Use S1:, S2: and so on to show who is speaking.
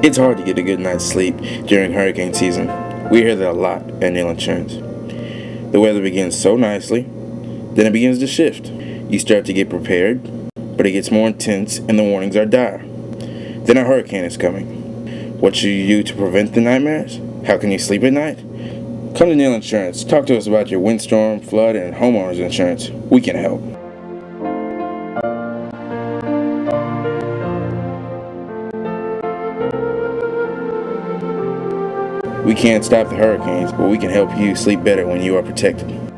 S1: It's hard to get a good night's sleep during hurricane season. We hear that a lot at Nail Insurance. The weather begins so nicely, then it begins to shift. You start to get prepared, but it gets more intense and the warnings are dire. Then a hurricane is coming. What should you do to prevent the nightmares? How can you sleep at night? Come to Nail Insurance. Talk to us about your windstorm, flood, and homeowners insurance. We can help. We can't stop the hurricanes, but we can help you sleep better when you are protected.